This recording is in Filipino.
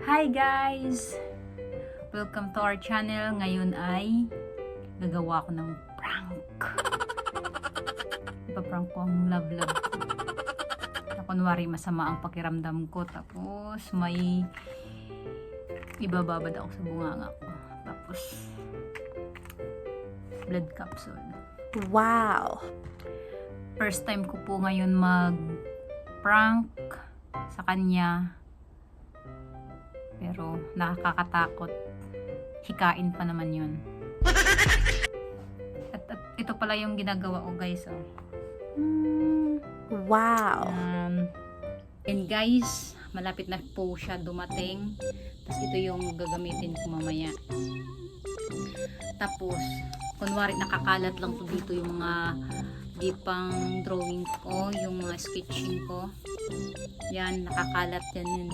Hi guys! Welcome to our channel. Ngayon ay gagawa ko ng prank. Ipaprank ko ang love ko. Na kunwari masama ang pakiramdam ko. Tapos may ibababad ako sa bunganga ko. Tapos blood capsule. Wow! First time ko po ngayon mag prank sa kanya. Pero nakakatakot. Hikain pa naman yun. At ito pala yung ginagawa ko guys. Oh. Wow! And guys, malapit na po siya dumating. Tapos ito yung gagamitin ko mamaya. Tapos, kunwari nakakalat lang po dito yung mga di pang drawing ko, yung mga sketching ko. Yan, nakakalat yan yun.